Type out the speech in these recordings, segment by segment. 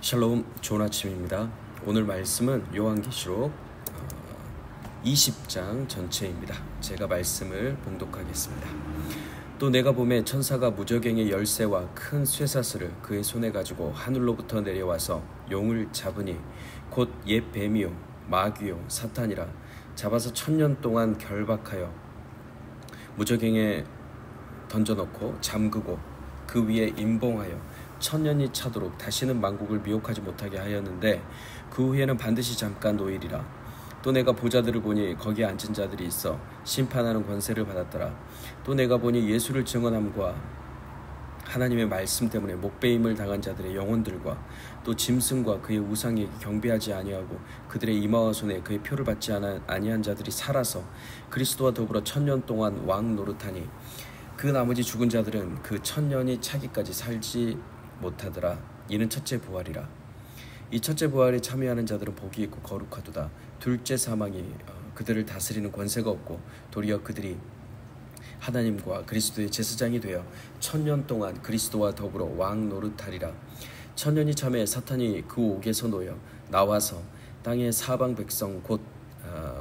샬롬, 좋은 아침입니다. 오늘 말씀은 요한계시록 20장 전체입니다. 제가 말씀을 봉독하겠습니다. 또 내가 보매 천사가 무저갱의 열쇠와 큰 쇠사슬을 그의 손에 가지고 하늘로부터 내려와서 용을 잡으니 곧 옛 뱀이요 마귀요 사탄이라 잡아서 1000년 동안 결박하여 무저갱에 던져놓고 잠그고 그 위에 임봉하여 1000년이 차도록 다시는 만국을 미혹하지 못하게 하였는데 그 후에는 반드시 잠깐 노일이라. 또 내가 보좌들을 보니 거기에 앉은 자들이 있어 심판하는 권세를 받았더라. 또 내가 보니 예수를 증언함과 하나님의 말씀 때문에 목배임을 당한 자들의 영혼들과 또 짐승과 그의 우상에게 경배하지 아니하고 그들의 이마와 손에 그의 표를 받지 아니한 자들이 살아서 그리스도와 더불어 1000년 동안 왕 노릇하니 그 나머지 죽은 자들은 그 1000년이 차기까지 살지 못하더라. 이는 첫째 부활이라. 이 첫째 부활에 참여하는 자들은 복이 있고 거룩하도다. 둘째 사망이 그들을 다스리는 권세가 없고 도리어 그들이 하나님과 그리스도의 제사장이 되어 1000년 동안 그리스도와 더불어 왕 노릇하리라. 1000년이 참에 사탄이 그 옥에서 놓여 나와서 땅의 사방 백성 곧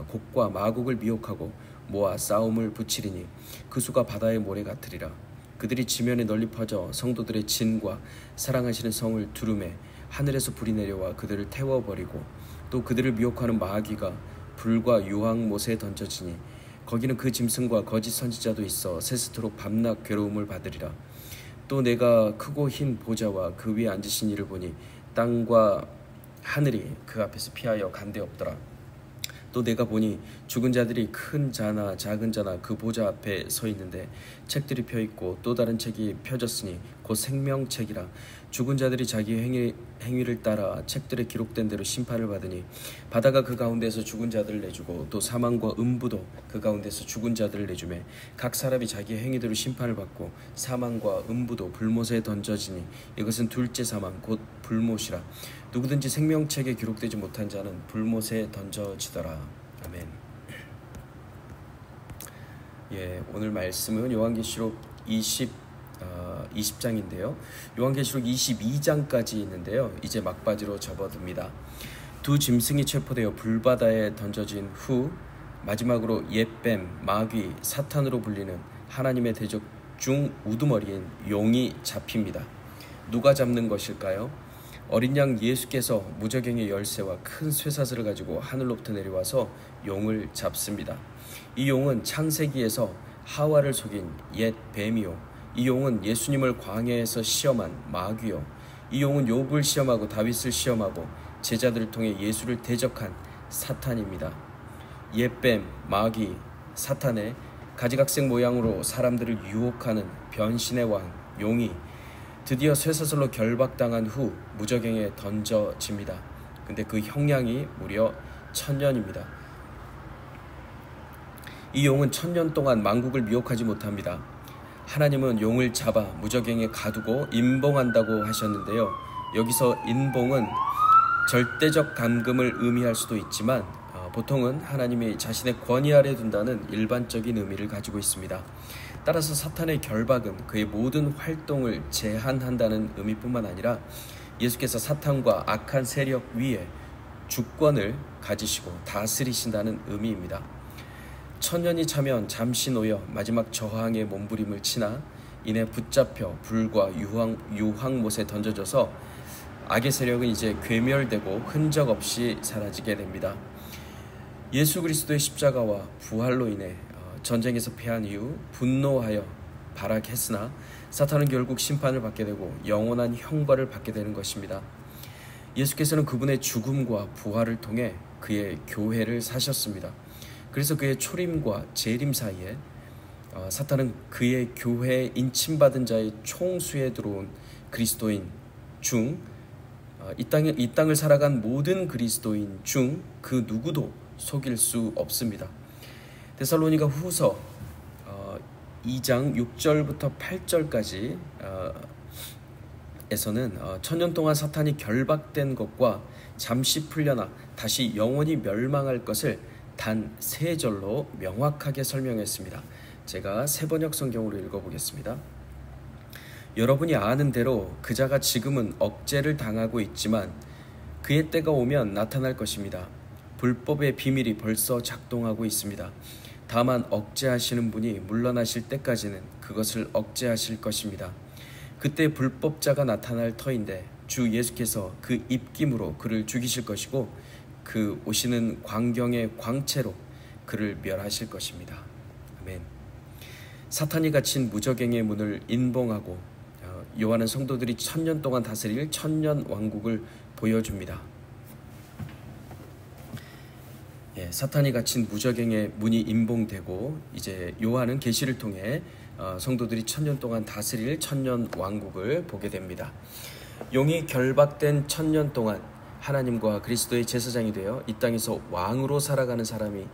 곡과 마곡을 미혹하고 모아 싸움을 붙이리니 그 수가 바다의 모래 같으리라. 그들이 지면에 널리 퍼져 성도들의 진과 사랑하시는 성을 두루매 하늘에서 불이 내려와 그들을 태워버리고 또 그들을 미혹하는 마귀가 불과 유황못에 던져지니 거기는 그 짐승과 거짓 선지자도 있어 세세토록 밤낮 괴로움을 받으리라. 또 내가 크고 흰 보좌와 그 위에 앉으신 이를 보니 땅과 하늘이 그 앞에서 피하여 간데 없더라. 또 내가 보니 죽은 자들이 큰 자나 작은 자나 그 보좌 앞에 서 있는데 책들이 펴있고 또 다른 책이 펴졌으니 곧 생명책이라. 죽은 자들이 자기 행위를 따라 책들에 기록된 대로 심판을 받으니 바다가 그 가운데서 죽은 자들을 내주고 또 사망과 음부도 그 가운데서 죽은 자들을 내주매 각 사람이 자기 행위대로 심판을 받고 사망과 음부도 불못에 던져지니 이것은 둘째 사망 곧 불못이라. 누구든지 생명책에 기록되지 못한 자는 불못에 던져지더라. 아멘. 오늘 말씀은 요한계시록 20장인데요. 요한계시록 22장까지 있는데요. 이제 막바지로 접어듭니다. 두 짐승이 체포되어 불바다에 던져진 후 마지막으로 옛뱀, 마귀, 사탄으로 불리는 하나님의 대적 중 우두머리인 용이 잡힙니다. 누가 잡는 것일까요? 어린 양 예수께서 무저갱의 열쇠와 큰 쇠사슬을 가지고 하늘로부터 내려와서 용을 잡습니다. 이 용은 창세기에서 하와를 속인 옛 뱀이요, 이 용은 예수님을 광야에서 시험한 마귀요, 이 용은 욥을 시험하고 다윗을 시험하고 제자들을 통해 예수를 대적한 사탄입니다. 옛뱀, 마귀, 사탄의 가지각색 모양으로 사람들을 유혹하는 변신의 왕 용이 드디어 쇠사슬로 결박당한 후 무저갱에 던져집니다. 근데 그 형량이 무려 1000년입니다. 이 용은 1000년 동안 만국을 미혹하지 못합니다. 하나님은 용을 잡아 무저갱에 가두고 인봉한다고 하셨는데요. 여기서 인봉은 절대적 감금을 의미할 수도 있지만 보통은 하나님이 자신의 권위 아래 둔다는 일반적인 의미를 가지고 있습니다. 따라서 사탄의 결박은 그의 모든 활동을 제한한다는 의미뿐만 아니라 예수께서 사탄과 악한 세력 위에 주권을 가지시고 다스리신다는 의미입니다. 1000년이 차면 잠시 놓여 마지막 저항의 몸부림을 치나 이내 붙잡혀 불과 유황못에 던져져서 악의 세력은 이제 괴멸되고 흔적 없이 사라지게 됩니다. 예수 그리스도의 십자가와 부활로 인해 전쟁에서 패한 이후 분노하여 발악했으나 사탄은 결국 심판을 받게 되고 영원한 형벌을 받게 되는 것입니다. 예수께서는 그분의 죽음과 부활을 통해 그의 교회를 사셨습니다. 그래서 그의 초림과 재림 사이에 사탄은 그의 교회에 인침받은 자의 총수에 들어온 그리스도인 중 이 땅을 살아간 모든 그리스도인 중 그 누구도 속일 수 없습니다. 데살로니가 후서 2장 6절부터 8절까지 에서는 1000년 동안 사탄이 결박된 것과 잠시 풀려나 다시 영원히 멸망할 것을 단 3절로 명확하게 설명했습니다. 제가 세번역 성경으로 읽어보겠습니다. 여러분이 아는 대로 그자가 지금은 억제를 당하고 있지만 그의 때가 오면 나타날 것입니다. 불법의 비밀이 벌써 작동하고 있습니다. 다만 억제하시는 분이 물러나실 때까지는 그것을 억제하실 것입니다. 그때 불법자가 나타날 터인데 주 예수께서 그 입김으로 그를 죽이실 것이고 그 오시는 광경의 광채로 그를 멸하실 것입니다. 아멘. 사탄이 갇힌 무저갱의 문을 인봉하고 요한은 성도들이 1000년 동안 다스릴 천년 왕국을 보여줍니다. 사탄이 갇힌 무저갱의 문이 인봉되고 이제 요한은 계시를 통해 성도들이 1000년 동안 다스릴 천년 왕국을 보게 됩니다. 용이 결박된 1000년 동안 하나님과 그리스도의 제사장이 되어 이 땅에서 왕으로 살아가는 사람이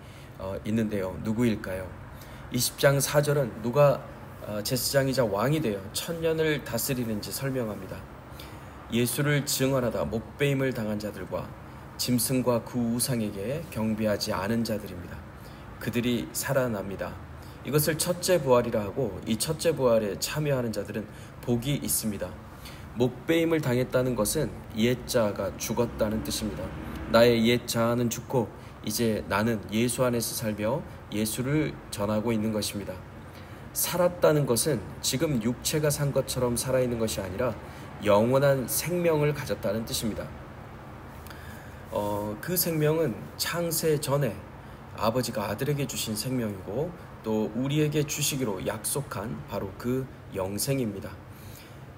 있는데요. 누구일까요? 20장 4절은 누가 제사장이자 왕이 되어 1000년을 다스리는지 설명합니다. 예수를 증언하다 목배임을 당한 자들과 짐승과 그 우상에게 경배하지 않은 자들입니다. 그들이 살아납니다. 이것을 첫째 부활이라 하고 이 첫째 부활에 참여하는 자들은 복이 있습니다. 목배임을 당했다는 것은 옛자가 죽었다는 뜻입니다. 나의 옛자아는 죽고 이제 나는 예수 안에서 살며 예수를 전하고 있는 것입니다. 살았다는 것은 지금 육체가 산 것처럼 살아있는 것이 아니라 영원한 생명을 가졌다는 뜻입니다. 그 생명은 창세 전에 아버지가 아들에게 주신 생명이고 또 우리에게 주시기로 약속한 바로 그 영생입니다.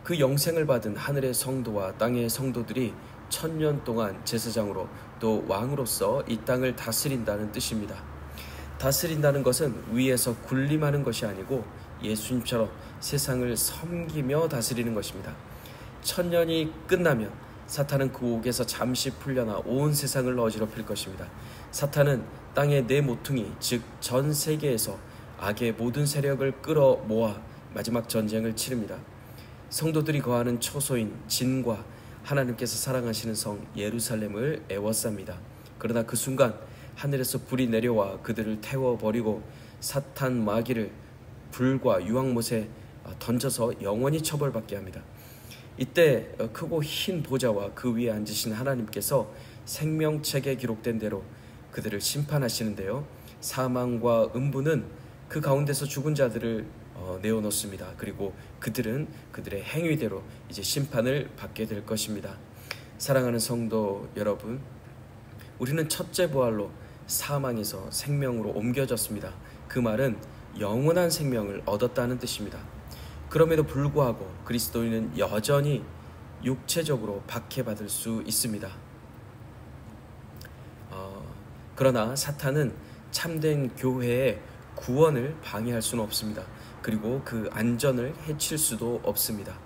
그 영생을 받은 하늘의 성도와 땅의 성도들이 1000년 동안 제사장으로 또 왕으로서 이 땅을 다스린다는 뜻입니다. 다스린다는 것은 위에서 군림하는 것이 아니고 예수님처럼 세상을 섬기며 다스리는 것입니다. 1000년이 끝나면 사탄은 그 옥에서 잠시 풀려나 온 세상을 어지럽힐 것입니다. 사탄은 땅의 네 모퉁이 즉 전 세계에서 악의 모든 세력을 끌어모아 마지막 전쟁을 치릅니다. 성도들이 거하는 초소인 진과 하나님께서 사랑하시는 성 예루살렘을 애워쌉니다. 그러나 그 순간 하늘에서 불이 내려와 그들을 태워버리고 사탄 마귀를 불과 유황못에 던져서 영원히 처벌받게 합니다. 이때 크고 흰 보좌와 그 위에 앉으신 하나님께서 생명책에 기록된 대로 그들을 심판하시는데요. 사망과 음부는 그 가운데서 죽은 자들을 내어놓습니다. 그리고 그들은 그들의 행위대로 이제 심판을 받게 될 것입니다. 사랑하는 성도 여러분, 우리는 첫째 부활로 사망에서 생명으로 옮겨졌습니다. 그 말은 영원한 생명을 얻었다는 뜻입니다. 그럼에도 불구하고 그리스도인은 여전히 육체적으로 박해받을 수 있습니다. 그러나 사탄은 참된 교회의 구원을 방해할 수는 없습니다. 그리고 그 안전을 해칠 수도 없습니다.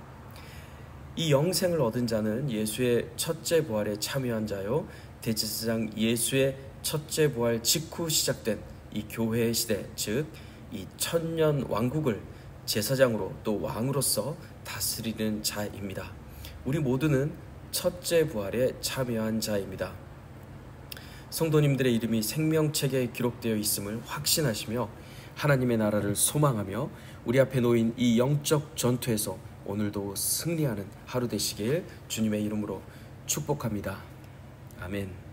이 영생을 얻은 자는 예수의 첫째 부활에 참여한 자요, 대제사장 예수의 첫째 부활 직후 시작된 이 교회의 시대, 즉 이 천년 왕국을 제사장으로 또 왕으로서 다스리는 자입니다. 우리 모두는 첫째 부활에 참여한 자입니다. 성도님들의 이름이 생명책에 기록되어 있음을 확신하시며 하나님의 나라를 소망하며 우리 앞에 놓인 이 영적 전투에서 오늘도 승리하는 하루 되시길 주님의 이름으로 축복합니다. 아멘.